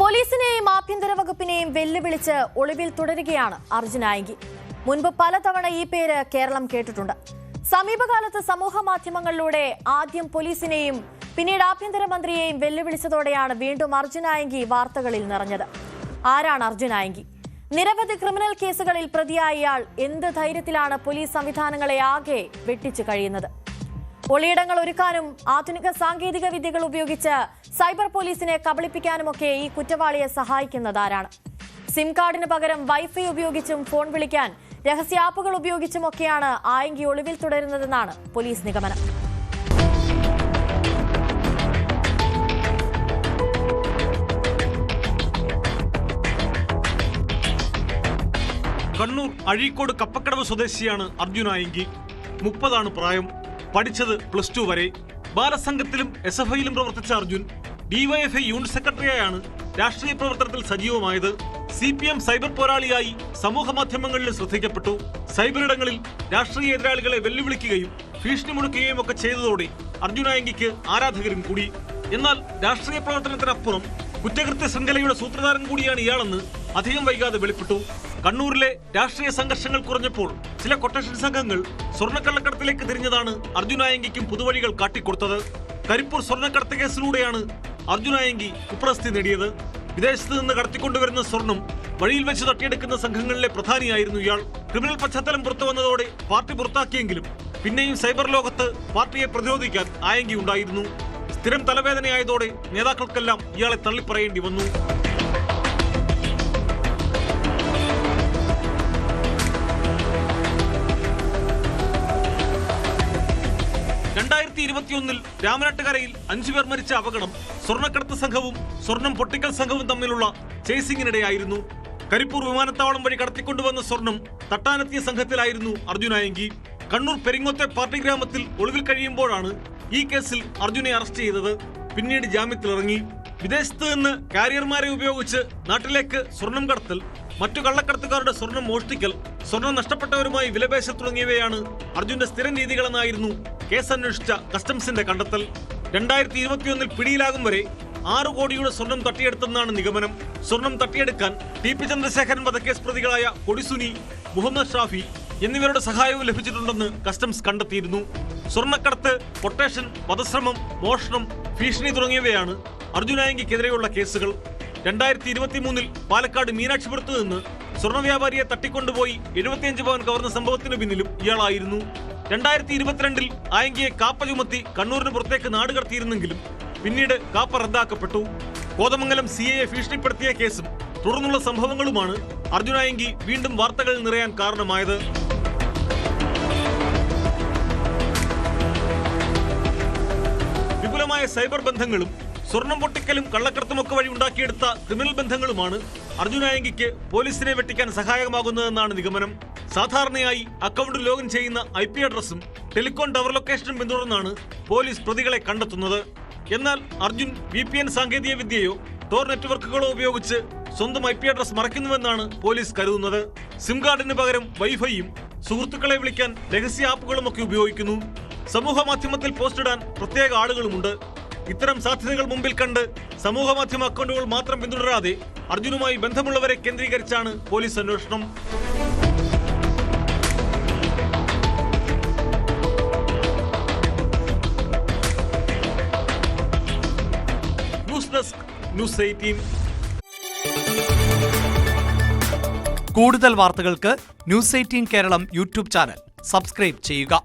പോലീസിനെയും ആഭ്യന്തര വകുപ്പിനെയും വെല്ലുവിളിച്ച് ഒളിവിൽ തുടരുകയാണ് അർജുൻ ആയങ്കി. മുൻപ് പലതവണ ഈ പേര് കേരളം കേട്ടിട്ടുണ്ട്. സമീപകാലത്ത് സമൂഹ മാധ്യമങ്ങളിലൂടെ ആദ്യം പോലീസിനെയും പിന്നീട് ആഭ്യന്തരമന്ത്രിയെയും വെല്ലുവിളിച്ചതോടെയാണ് വീണ്ടും അർജുൻ ആയങ്കി വാർത്തകളിൽ നിറഞ്ഞത്. ആരാണ് അർജുൻ ആയങ്കി? നിരവധി ക്രിമിനൽ കേസുകളിൽ പ്രതിയായ ഇയാൾ എന്ത് ധൈര്യത്തിലാണ് പോലീസ് സംവിധാനങ്ങളെ ആകെ വെട്ടിച്ചു കഴിയുന്നത്? ഒളിയിടങ്ങൾ ഒരുക്കാനും ആധുനിക സാങ്കേതിക വിദ്യകൾ ഉപയോഗിച്ച് സൈബർ പോലീസിനെ കബളിപ്പിക്കാനുമൊക്കെ ഈ കുറ്റവാളിയെ സഹായിക്കുന്നതാരാണ്? സിം കാർഡിന് പകരം വൈഫൈ ഉപയോഗിച്ചും ഫോൺ വിളിക്കാൻ രഹസ്യ ആപ്പുകൾ ഉപയോഗിച്ചുമൊക്കെയാണ് ആയങ്കി ഒളിവിൽ തുടരുന്നതെന്നാണ് പോലീസ് നിഗമനം. കണ്ണൂർ അഴീക്കോട് കപ്പക്കടവ് സ്വദേശിയാണ് അർജുൻ ആയങ്കി. 30 പ്രായം. പഠിച്ചത് +2 വരെ. ബാലസംഘത്തിലും SFIയിലും പ്രവർത്തിച്ച അർജുൻ DYFI യൂണിറ്റ് സെക്രട്ടറിയായാണ് രാഷ്ട്രീയ പ്രവർത്തനത്തിൽ സജീവമായത്. CPM സൈബർ പോരാളിയായി സമൂഹ മാധ്യമങ്ങളിൽ ശ്രദ്ധിക്കപ്പെട്ടു. സൈബറിടങ്ങളിൽ രാഷ്ട്രീയ എതിരാളികളെ വെല്ലുവിളിക്കുകയും ഭീഷണി മുഴക്കുകയും ഒക്കെ ചെയ്തതോടെ അർജുൻ ആയങ്കിക്ക് ആരാധകരും കൂടി. എന്നാൽ രാഷ്ട്രീയ പ്രവർത്തനത്തിനപ്പുറം കുറ്റകൃത്യ ശൃംഖലയുടെ സൂത്രധാരൻ കൂടിയാണ് ഇയാളെന്ന് അധികം വൈകാതെ വെളിപ്പെട്ടു. കണ്ണൂരിലെ രാഷ്ട്രീയ സംഘർഷങ്ങൾ കുറഞ്ഞപ്പോൾ ചില കൊട്ടേഷൻ സംഘങ്ങൾ സ്വർണ്ണക്കള്ളക്കടത്തിലേക്ക് തിരിഞ്ഞതാണ് അർജുൻ ആയങ്കിക്കും പുതുവഴികൾ കാട്ടിക്കൊടുത്തത്. കരിപ്പൂർ സ്വർണ്ണക്കടത്ത് കേസിലൂടെയാണ് അർജുൻ ആയങ്കി കുപ്രസിദ്ധി നേടിയത്. വിദേശത്ത് നിന്ന് കടത്തിക്കൊണ്ടുവരുന്ന സ്വർണം വഴിയിൽ വെച്ച് തട്ടിയെടുക്കുന്ന സംഘങ്ങളിലെ പ്രധാനിയായിരുന്നു ഇയാൾ. ക്രിമിനൽ പശ്ചാത്തലം പുറത്തു വന്നതോടെ പാർട്ടി പുറത്താക്കിയെങ്കിലും പിന്നെയും സൈബർ ലോകത്ത് പാർട്ടിയെ പ്രതിരോധിക്കാൻ ആയങ്കി ഉണ്ടായിരുന്നു. സ്ഥിരം തലവേദനയായതോടെ നേതാക്കൾക്കെല്ലാം ഇയാളെ തള്ളിപ്പറയേണ്ടി വന്നു. 2021 രാമനാട്ടുകരയിൽ 5 പേർ മരിച്ച അപകടം സ്വർണ്ണക്കടത്ത് സംഘവും സ്വർണം പൊട്ടിക്കൽ സംഘവും തമ്മിലുള്ള ചേസിംഗിനിടെയായിരുന്നു. കരിപ്പൂർ വിമാനത്താവളം വഴി കടത്തിക്കൊണ്ടുവന്ന സ്വർണം തട്ടാനെത്തിയ സംഘത്തിലായിരുന്നു അർജുൻ ആയങ്കി. കണ്ണൂർ പെരിങ്ങോത്തെ പാർട്ടി ഗ്രാമത്തിൽ ഒളിവിൽ കഴിയുമ്പോഴാണ് ഈ കേസിൽ അർജുനെ അറസ്റ്റ് ചെയ്തത്. പിന്നീട് ജാമ്യത്തിലിറങ്ങി. വിദേശത്ത് നിന്ന് കാരിയർമാരെ ഉപയോഗിച്ച് നാട്ടിലേക്ക് സ്വർണം കടത്തൽ, മറ്റു കള്ളക്കടത്തുകാരുടെ സ്വർണം മോഷ്ടിക്കൽ, സ്വർണം നഷ്ടപ്പെട്ടവരുമായി വിലപേശൽ തുടങ്ങിയവയാണ് അർജുന്റെ സ്ഥിരം രീതികളെന്നായിരുന്നു കേസ് അന്വേഷിച്ച കസ്റ്റംസിന്റെ കണ്ടെത്തൽ. 2021 പിടിയിലാകും വരെ 6 കോടിയുടെ സ്വർണം തട്ടിയെടുത്തെന്നാണ് നിഗമനം. സ്വർണം തട്ടിയെടുക്കാൻ TP ചന്ദ്രശേഖരൻ വധക്കേസ് പ്രതികളായ കൊടിസുനി, മുഹമ്മദ് ഷാഫി എന്നിവരുടെ സഹായവും ലഭിച്ചിട്ടുണ്ടെന്ന് കസ്റ്റംസ് കണ്ടെത്തിയിരുന്നു. സ്വർണ്ണക്കടത്ത്, കൊട്ടേഷൻ, വധശ്രമം, മോഷണം, ഭീഷണി തുടങ്ങിയവയാണ് അർജുൻ ആയങ്കിക്കെതിരെയുള്ള കേസുകൾ. 2023 പാലക്കാട് മീനാക്ഷിപുരത്ത് നിന്ന് സ്വർണ്ണ വ്യാപാരിയെ തട്ടിക്കൊണ്ടുപോയി 75 പവൻ കവർന്ന സംഭവത്തിന് പിന്നിലും ഇയാളായിരുന്നു. 2022 ആയങ്കിയെ കാപ്പ ചുമത്തി കണ്ണൂരിന് പുറത്തേക്ക് നാട് കടത്തിയിരുന്നെങ്കിലും പിന്നീട് കാപ്പ റദ്ദാക്കപ്പെട്ടു. കോതമംഗലം CIയെ ഭീഷണിപ്പെടുത്തിയ കേസും തുടർന്നുള്ള സംഭവങ്ങളുമാണ് അർജുൻ ആയങ്കി വീണ്ടും വാർത്തകളിൽ നിറയാൻ കാരണമായത്. വിപുലമായ സൈബർ ബന്ധങ്ങളും സ്വർണം പൊട്ടിക്കലും കള്ളക്കടത്തുമൊക്കെ വഴി ഉണ്ടാക്കിയെടുത്ത ക്രിമിനൽ ബന്ധങ്ങളുമാണ് അർജുൻ ആയങ്കിക്ക് പോലീസിനെ വെട്ടിക്കാൻ സഹായകമാകുന്നതെന്നാണ് നിഗമനം. സാധാരണയായി അക്കൗണ്ട് ലോഗിൻ ചെയ്യുന്ന IP അഡ്രസ്സും ടെലികോം ടവർ ലൊക്കേഷനും പിന്തുടർന്നാണ് പോലീസ് പ്രതികളെ കണ്ടെത്തുന്നത്. എന്നാൽ അർജുൻ VPN സാങ്കേതിക വിദ്യയോ ടോർ നെറ്റ്വർക്കുകളോ ഉപയോഗിച്ച് സ്വന്തം IP അഡ്രസ് മറയ്ക്കുന്നുവെന്നാണ് പോലീസ് കരുതുന്നത്. സിം കാർഡിന് പകരം വൈഫൈയും സുഹൃത്തുക്കളെ വിളിക്കാൻ രഹസ്യ ആപ്പുകളുമൊക്കെ ഉപയോഗിക്കുന്നു. സമൂഹ മാധ്യമത്തിൽ പോസ്റ്റ് ഇടാൻ പ്രത്യേക ആളുകളുമുണ്ട്. ഇത്തരം സാധ്യതകൾ മുമ്പിൽ കണ്ട് സമൂഹ മാധ്യമ അക്കൗണ്ടുകൾ മാത്രം പിന്തുടരാതെ അർജുനുമായി ബന്ധമുള്ളവരെ കേന്ദ്രീകരിച്ചാണ് പോലീസ് അന്വേഷണം. News desk, news 18. കൂടുതൽ വാർത്തകൾക്ക് news 18 Keralam YouTube channel subscribe ചെയ്യുക.